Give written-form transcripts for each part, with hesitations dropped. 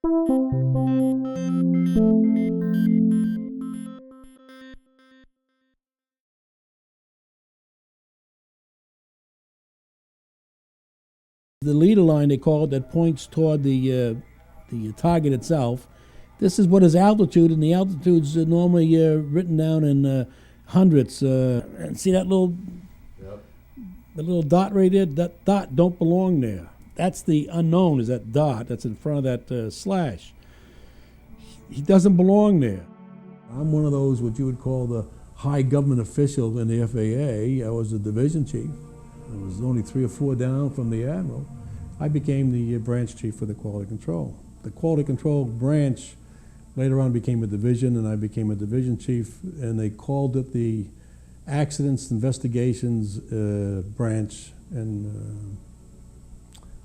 The leader line, they call it, that points toward the target itself. This is what is altitude, and the altitude's normally written down in hundredths. And see that little, Yep. the little dot right there? That dot don't belong there. That's the unknown, is that dot that's in front of that slash. He doesn't belong there. I'm one of those, what you would call the high government official in the FAA. I was the division chief. I was only 3 or 4 down from the admiral. I became the branch chief for the quality control. The quality control branch later on became a division, and I became a division chief, and they called it the Accidents Investigations Branch in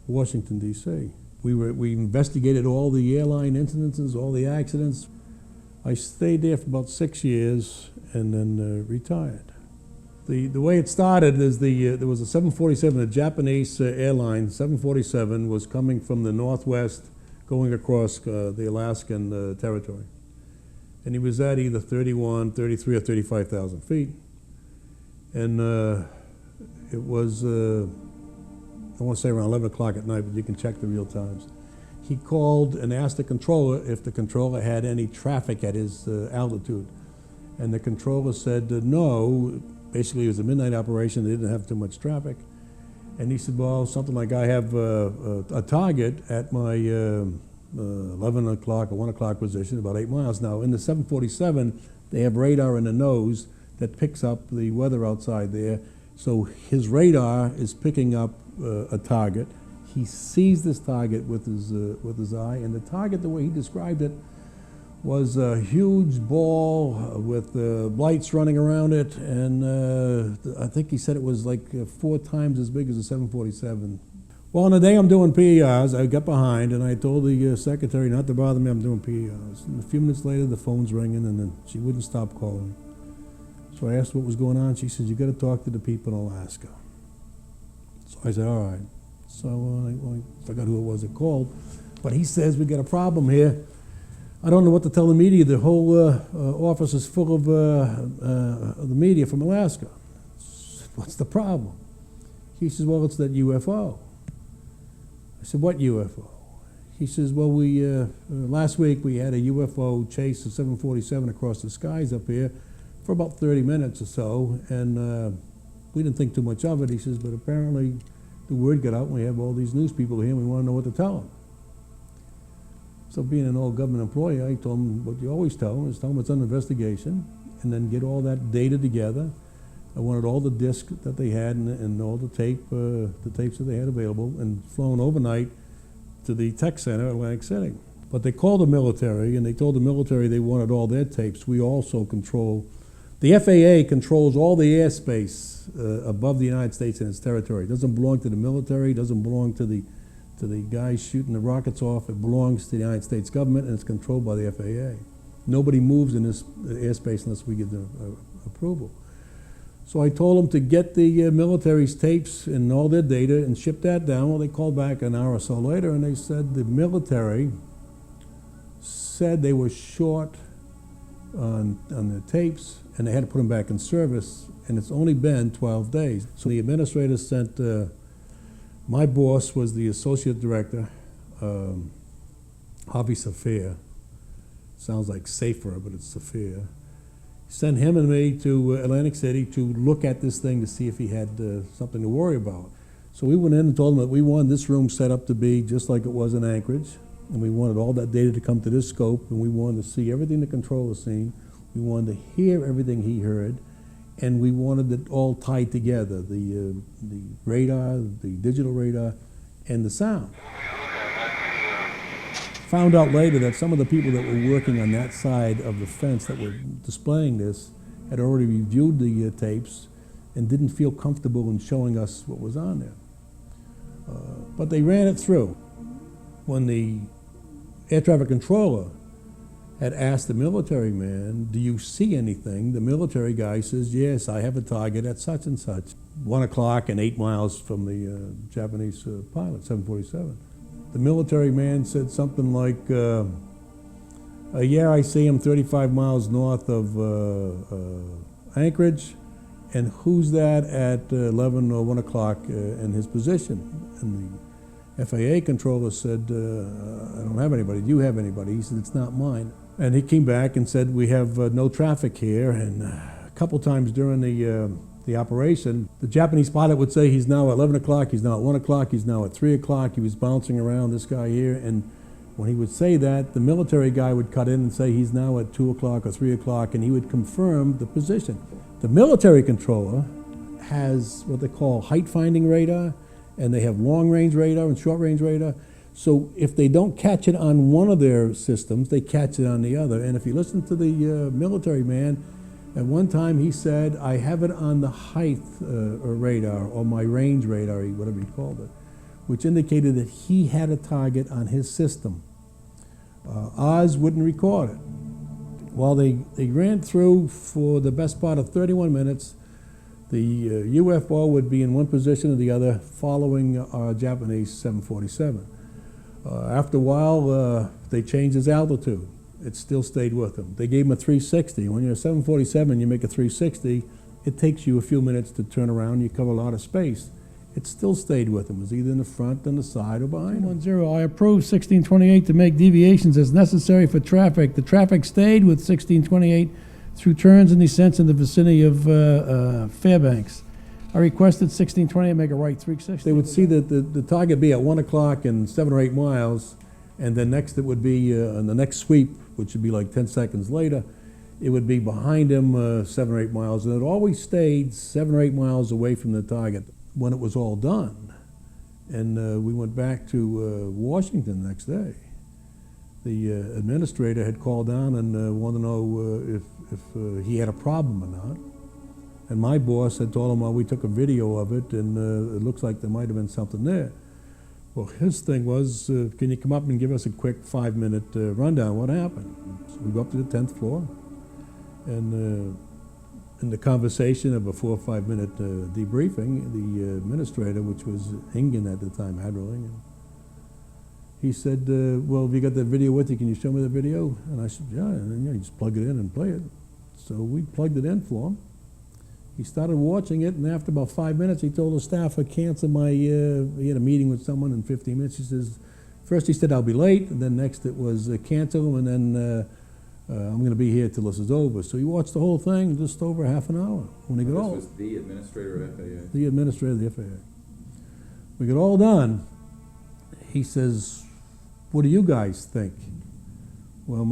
Washington, D.C. We investigated all the airline incidences, all the accidents. I stayed there for about 6 years and then retired. The way it started is there was a 747, a Japanese Airlines 747 was coming from the northwest going across the Alaskan territory. And he was at either 31, 33, or 35,000 feet. And it was, I want to say around 11 o'clock at night, but you can check the real times. He called and asked the controller if the controller had any traffic at his altitude. And the controller said no. Basically, it was a midnight operation. They didn't have too much traffic. And he said, well, something like I have a target at my 11 o'clock or 1 o'clock position, about 8 miles. Now, in the 747, they have radar in the nose that picks up the weather outside there. So his radar is picking up a target. He sees this target with his eye, and the target, the way he described it, was a huge ball with lights running around it, and I think he said it was like 4 times as big as a 747. Well, on the day I'm doing PERs, I got behind, and I told the secretary not to bother me, I'm doing PERs. And a few minutes later, the phone's ringing, and then she wouldn't stop calling. So I asked what was going on. She said, you got to talk to the people in Alaska. So I said, all right. So I forgot who it was that called, but he says, we got a problem here. I don't know what to tell the media. The whole office is full of the media from Alaska. What's the problem? He says, well, it's that UFO. I said, what UFO? He says, well, last week we had a UFO chase a 747 across the skies up here for about 30 minutes or so, and we didn't think too much of it. He says, but apparently the word got out, and we have all these news people here, and we want to know what to tell them. So being an old government employee, I told him what you always tell them, is tell them it's under investigation, and then get all that data together. I wanted all the discs that they had and all the tapes that they had available, and flown overnight to the tech center at Atlantic City. But they called the military, and they told the military they wanted all their tapes. We also control, the FAA controls all the airspace above the United States and its territory. It doesn't belong to the military, it doesn't belong to the guys shooting the rockets off. It belongs to the United States government, and it's controlled by the FAA. Nobody moves in this airspace unless we get the approval. So I told them to get the military's tapes and all their data and ship that down. Well, they called back an hour or so later, and they said the military said they were short on the tapes, and they had to put them back in service, and it's only been 12 days. So the administrator sent my boss was the associate director, Javi Safir. Sounds like safer, but it's Safir. Sent him and me to Atlantic City to look at this thing to see if he had something to worry about. So we went in and told him that we wanted this room set up to be just like it was in Anchorage, and we wanted all that data to come to this scope, and we wanted to see everything the controller's seen. We wanted to hear everything he heard, and we wanted it all tied together, the radar, the digital radar, and the sound. Found out later that some of the people that were working on that side of the fence that were displaying this had already reviewed the tapes and didn't feel comfortable in showing us what was on there. But they ran it through. When the air traffic controller had asked the military man, do you see anything? The military guy says, yes, I have a target at such and such. 1 o'clock and 8 miles from the Japanese pilot, 747. the military man said something like, yeah, I see him 35 miles north of Anchorage, and who's that at 11 or 1 o'clock in his position? And the FAA controller said, I don't have anybody. Do you have anybody? He said, it's not mine. And he came back and said, we have no traffic here. And a couple times during the operation, the Japanese pilot would say he's now at 11 o'clock, he's now at 1 o'clock, he's now at 3 o'clock. He was bouncing around, this guy here. And when he would say that, the military guy would cut in and say he's now at 2 o'clock or 3 o'clock, and he would confirm the position. The military controller has what they call height-finding radar, and they have long-range radar and short-range radar. So if they don't catch it on one of their systems, they catch it on the other. And if you listen to the military man, at one time he said, I have it on the height radar, or my range radar, whatever he called it, which indicated that he had a target on his system. Oz wouldn't record it. Well, they ran through for the best part of 31 minutes. The UFO would be in one position or the other, following our Japanese 747. After a while, they changed his altitude. It still stayed with him. They gave him a 360. When you're a 747, you make a 360, it takes you a few minutes to turn around. You cover a lot of space. It still stayed with him. It was either in the front, on the side, or behind him. 10, I approve 1628 to make deviations as necessary for traffic. The traffic stayed with 1628 through turns and descents in the vicinity of Fairbanks. I requested 1628 make a right 360. They would see that the target be at 1 o'clock and 7 or 8 miles, and then next it would be on the next sweep, which would be like 10 seconds later, it would be behind him 7 or 8 miles, and it always stayed 7 or 8 miles away from the target when it was all done. And we went back to Washington the next day. The administrator had called down and wanted to know if he had a problem or not. And my boss had told him, well, we took a video of it, and it looks like there might have been something there. Well, his thing was, can you come up and give us a quick 5-minute rundown? What happened? So we go up to the 10th floor, and in the conversation of a 4 or 5 minute debriefing, the administrator, which was Ingen at the time, Admiral Ingen, he said, well, have you got that video with you? Can you show me the video? And I said, yeah, and then you just plug it in and play it. So we plugged it in for him. He started watching it, and after about 5 minutes, he told the staff, I cancel my, he had a meeting with someone in 15 minutes. He says, first he said, I'll be late, and then next it was cancel, and then I'm going to be here till this is over. So he watched the whole thing just over half an hour. When he got all, this was the administrator of FAA? The administrator of the FAA. We got all done. He says, what do you guys think? Well,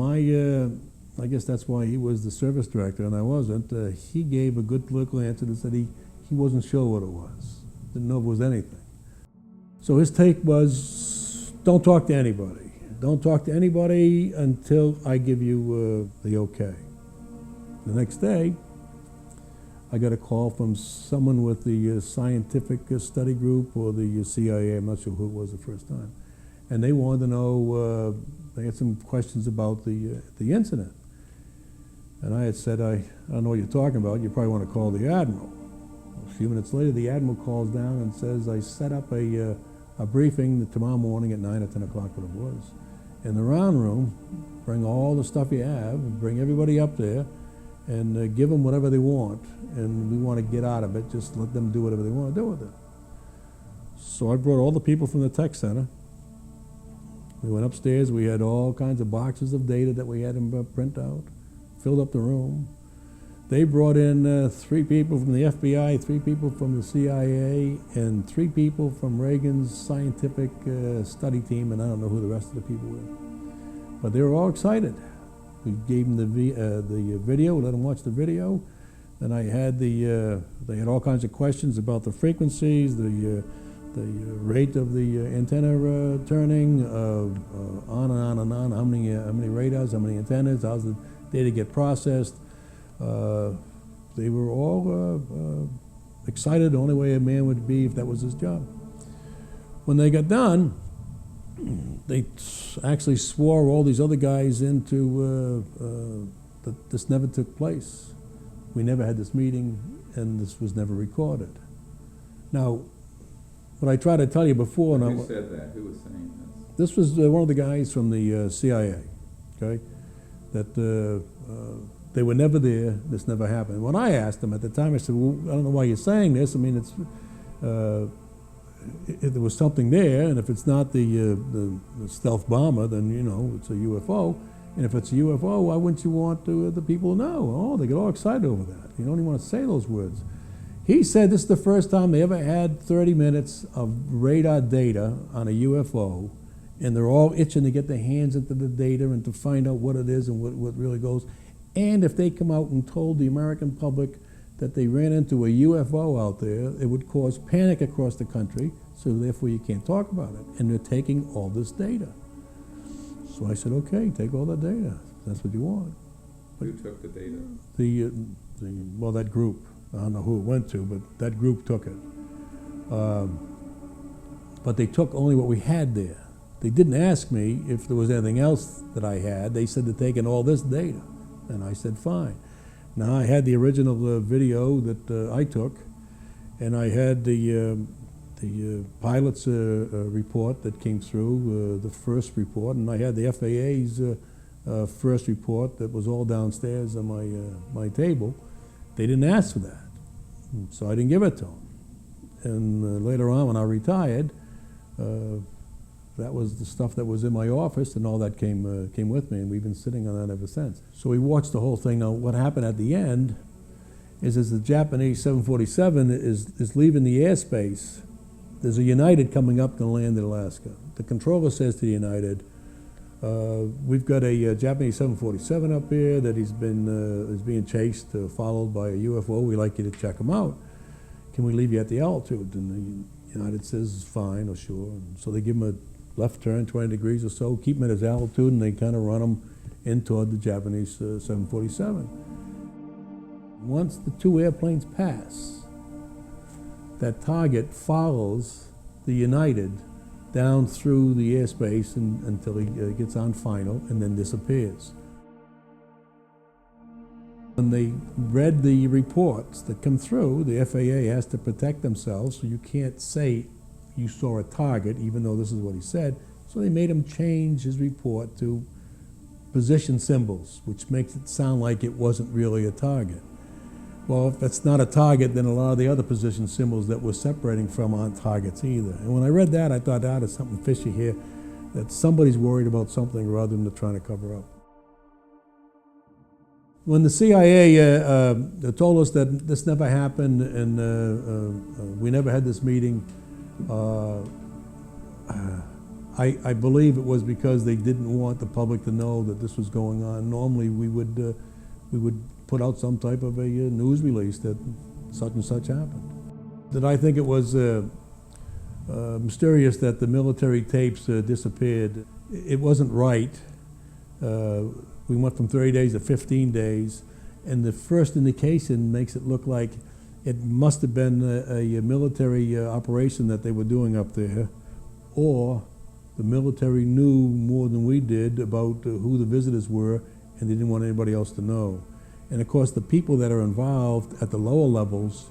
I guess that's why he was the service director and I wasn't. He gave a good political answer that said he wasn't sure what it was. Didn't know if it was anything. So his take was, don't talk to anybody. Don't talk to anybody until I give you the okay. The next day, I got a call from someone with the scientific study group or the CIA, I'm not sure who it was the first time. And they wanted to know, they had some questions about the incident. And I had said, I don't know what you're talking about, you probably want to call the Admiral. A few minutes later, the Admiral calls down and says, I set up a briefing tomorrow morning at 9 or 10 o'clock, what it was. In the round room, bring all the stuff you have, and bring everybody up there, and give them whatever they want. And we want to get out of it, just let them do whatever they want to do with it. So I brought all the people from the tech center. We went upstairs, we had all kinds of boxes of data that we had them print out, filled up the room. They brought in 3 people from the FBI, 3 people from the CIA, and 3 people from Reagan's scientific study team, and I don't know who the rest of the people were. But they were all excited. We gave them the video, let them watch the video. Then I had they had all kinds of questions about the frequencies, the rate of the antenna turning, on and on and on. How many radars, how many antennas, how's the data get processed. They were all excited the only way a man would be if that was his job. When they got done, they actually swore all these other guys into that this never took place. We never had this meeting, and this was never recorded. Now, what I tried to tell you before... Who said that? Who was saying This was one of the guys from the CIA, okay, that they were never there, this never happened. When I asked them at the time, I said, well, I don't know why you're saying this. I mean, there was something there, and if it's not the stealth bomber, then, you know, it's a UFO. And if it's a UFO, why wouldn't you want the people to know? Oh, they get all excited over that. You don't even want to say those words. He said this is the first time they ever had 30 minutes of radar data on a UFO, and they're all itching to get their hands into the data and to find out what it is and what really goes. And if they come out and told the American public that they ran into a UFO out there, it would cause panic across the country, so therefore you can't talk about it. And they're taking all this data. So I said, okay, take all the data. That's what you want. Who took the data? Well, that group. I don't know who it went to, but that group took it. But they took only what we had there. They didn't ask me if there was anything else that I had. They said they're taking all this data. And I said, fine. Now, I had the original video that I took, and I had the pilot's report that came through, the first report, and I had the FAA's first report that was all downstairs on my table. They didn't ask for that, so I didn't give it to them. And later on, when I retired, that was the stuff that was in my office, and all that came with me, and we've been sitting on that ever since. So we watched the whole thing. Now, what happened at the end is the Japanese 747 is leaving the airspace. There's a United coming up to land in Alaska. The controller says to the United, we've got a Japanese 747 up here that is being chased, followed by a UFO. We'd like you to check him out. Can we leave you at the altitude? And the United says, fine, or sure. And so they give him a left turn, 20 degrees or so, keep him at his altitude, and they kind of run him in toward the Japanese 747. Once the two airplanes pass, that target follows the United down through the airspace until he gets on final and then disappears. When they read the reports that come through, the FAA has to protect themselves, so you can't say you saw a target, even though this is what he said. So they made him change his report to position symbols, which makes it sound like it wasn't really a target. Well, if that's not a target, then a lot of the other position symbols that we're separating from aren't targets either. And when I read that, I thought, there's something fishy here, that somebody's worried about something rather than they're trying to cover up. When the CIA told us that this never happened and we never had this meeting, I believe it was because they didn't want the public to know that this was going on. Normally we would put out some type of a news release that such and such happened. That I think it was mysterious that the military tapes disappeared. It wasn't right. We went from 30 days to 15 days, and the first indication makes it look like it must have been a military operation that they were doing up there, or the military knew more than we did about who the visitors were, and they didn't want anybody else to know. And of course, the people that are involved at the lower levels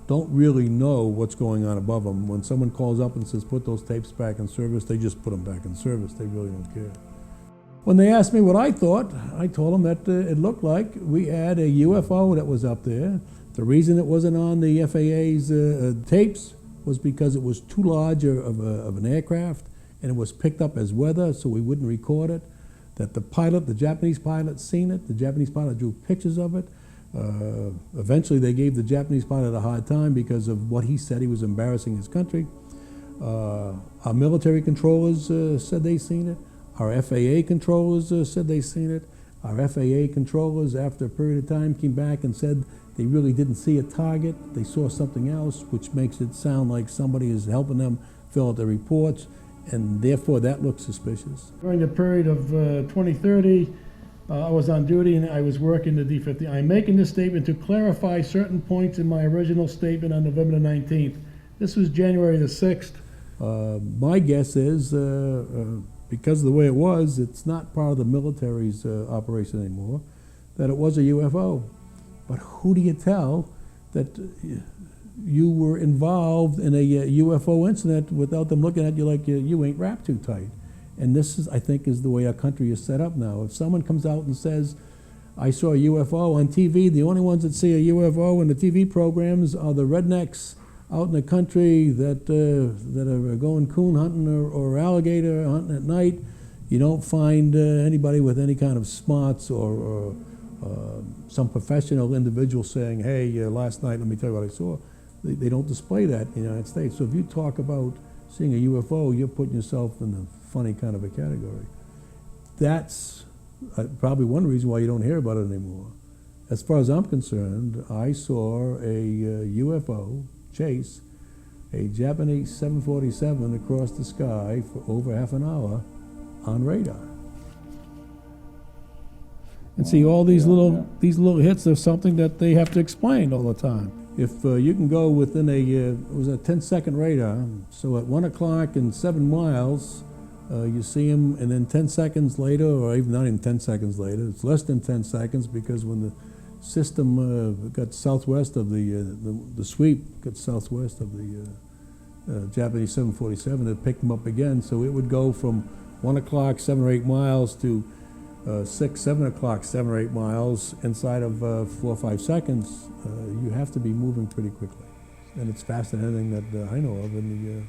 don't really know what's going on above them. When someone calls up and says, put those tapes back in service, they just put them back in service. They really don't care. When they asked me what I thought, I told them that it looked like we had a UFO that was up there. The reason it wasn't on the FAA's tapes was because it was too large of an aircraft, and it was picked up as weather, so we wouldn't record it. That the pilot, the Japanese pilot, seen it. The Japanese pilot drew pictures of it. Eventually, they gave the Japanese pilot a hard time because of what he said. He was embarrassing his country. Our military controllers said they seen it. Our FAA controllers said they seen it. Our FAA controllers, after a period of time, came back and said they really didn't see a target. They saw something else, which makes it sound like somebody is helping them fill out their reports, and therefore that looks suspicious. During the period of 2030, I was on duty and I was working the D-50. I'm making this statement to clarify certain points in my original statement on November the 19th. This was January the 6th. My guess is, because of the way it was, it's not part of the military's operation anymore, that it was a UFO. But who do you tell that you were involved in a UFO incident without them looking at you like you ain't wrapped too tight? And this is, I think, is the way our country is set up now. If someone comes out and says, I saw a UFO on TV, the only ones that see a UFO in the TV programs are the rednecks out in the country that are going coon hunting or alligator hunting at night. You don't find anybody with any kind of smarts or some professional individual saying, hey, last night, let me tell you what I saw. They don't display that in the United States. So if you talk about seeing a UFO, you're putting yourself in a funny kind of a category. That's probably one reason why you don't hear about it anymore. As far as I'm concerned, I saw a UFO chase a Japanese 747 across the sky for over half an hour on radar. And see, all these little hits are something that they have to explain all the time. If you can go within it was a 10-second radar, so at 1 o'clock and 7 miles, you see them, and then 10 seconds later, or even not even 10 seconds later, it's less than 10 seconds, because when the system got southwest of the sweep got southwest of the Japanese 747, it picked them up again, so it would go from 1 o'clock, 7 or 8 miles to 6, 7 o'clock, 7 or 8 miles inside of 4 or 5 seconds. You have to be moving pretty quickly, and it's faster than anything that I know of in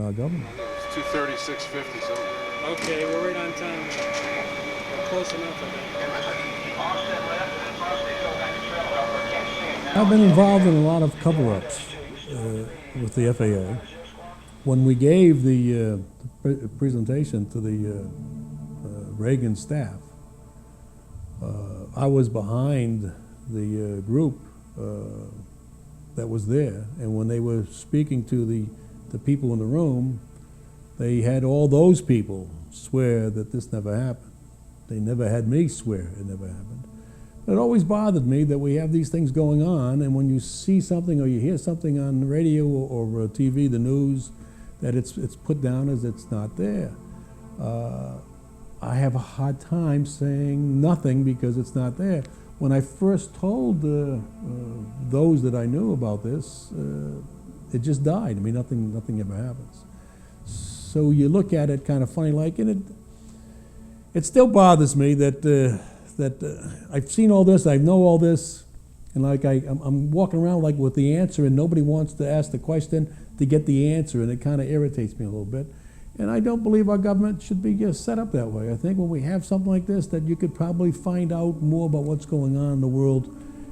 our government. It's 2:30, 6:50 something. Okay, we're right on time. We're close enough, I think. I've been involved in a lot of cover-ups with the FAA. When we gave the presentation to the Reagan staff, I was behind the group that was there, and when they were speaking to the people in the room, they had all those people swear that this never happened. They never had me swear it never happened. It always bothered me that we have these things going on, and when you see something or you hear something on the radio or TV, the news, that it's put down as it's not there. I have a hard time saying nothing because it's not there. When I first told those that I knew about this, it just died. I mean, nothing ever happens. So you look at it kind of funny, like, and it still bothers me that I've seen all this, I know all this, and like I'm walking around like with the answer, and nobody wants to ask the question to get the answer, and it kind of irritates me a little bit. And I don't believe our government should be set up that way. I think when we have something like this, that you could probably find out more about what's going on in the world.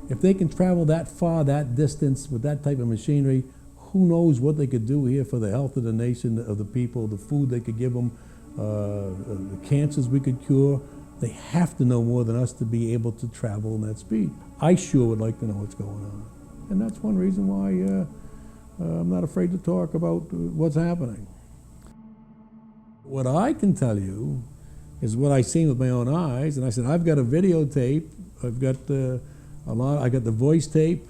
If they can travel that far, that distance, with that type of machinery, who knows what they could do here for the health of the nation, of the people, the food they could give them, the cancers we could cure. They have to know more than us to be able to travel in that speed. I sure would like to know what's going on. And that's one reason why I'm not afraid to talk about what's happening. What I can tell you is what I've seen with my own eyes, and I said, I've got a videotape, I've got I got the voice tape,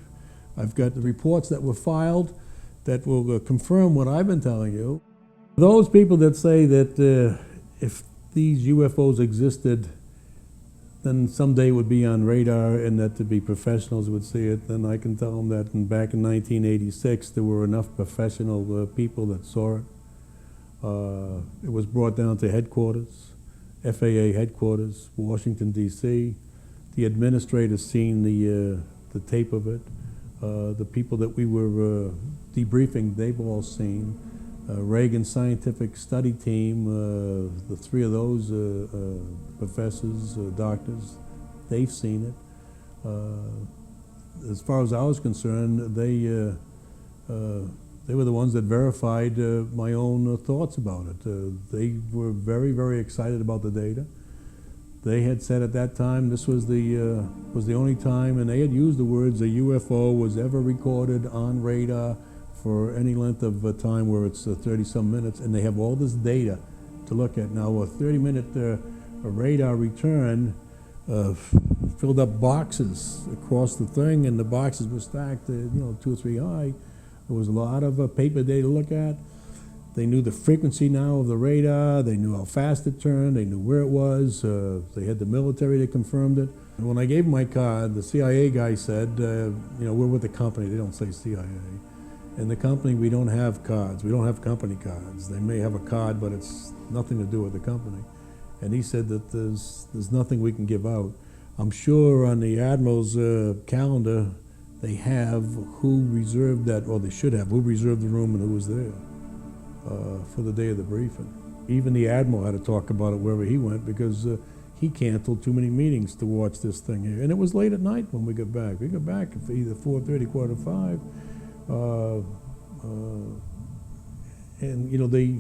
I've got the reports that were filed that will confirm what I've been telling you. Those people that say that if these UFOs existed, then someday it would be on radar and that to be professionals would see it, then I can tell them that back in 1986 there were enough professional people that saw it. It was brought down to headquarters, FAA headquarters, Washington, D.C. The administrator's seen the tape of it. The people that we were debriefing, they've all seen. Reagan Scientific Study Team, the 3 of those professors, doctors, they've seen it. As far as I was concerned, they were the ones that verified my own thoughts about it. They were very, very excited about the data. They had said at that time this was the only time, and they had used the words, a UFO was ever recorded on radar for any length of time where it's 30-some minutes, and they have all this data to look at. Now, a 30-minute radar return filled up boxes across the thing, and the boxes were stacked 2 or 3 high. There was a lot of paper data to look at. They knew the frequency now of the radar. They knew how fast it turned. They knew where it was. They had the military that confirmed it. And when I gave them my card, the CIA guy said, we're with the company. They don't say CIA. In the company, we don't have cards. We don't have company cards. They may have a card, but it's nothing to do with the company. And he said that there's nothing we can give out. I'm sure on the Admiral's calendar, they have who reserved that, or they should have, who reserved the room and who was there for the day of the briefing. Even the Admiral had to talk about it wherever he went because he canceled too many meetings to watch this thing here. And it was late at night when we got back. We got back at either 4:30, 4:45. And you know, he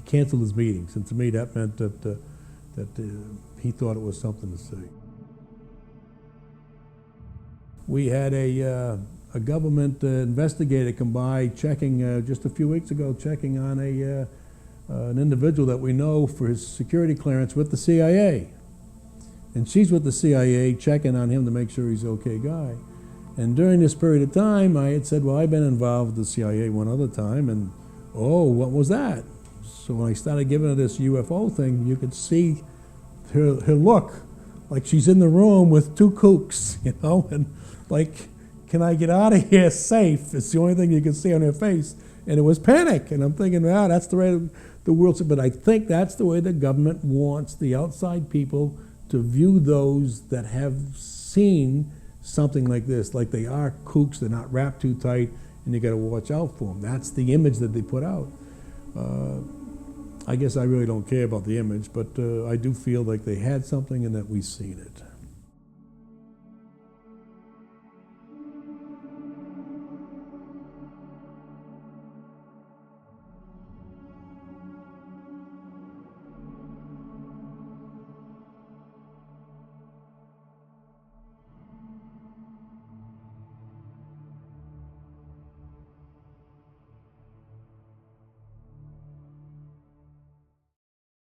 canceled his meetings, and to me that meant that he thought it was something to say. We had a government investigator come by checking just a few weeks ago, checking on an individual that we know for his security clearance with the CIA. And she's with the CIA checking on him to make sure he's an okay guy. And during this period of time, I had said, well, I've been involved with the CIA one other time, and oh, what was that? So when I started giving her this UFO thing, you could see her look, like she's in the room with two kooks, you know, and like, can I get out of here safe? It's the only thing you can see on her face. And it was panic. And I'm thinking, wow, that's the way the world's, but I think that's the way the government wants the outside people to view those that have seen something like this, like they are kooks, they're not wrapped too tight, and you got to watch out for them. That's the image that they put out. I guess I really don't care about the image, but I do feel like they had something and that we've seen it.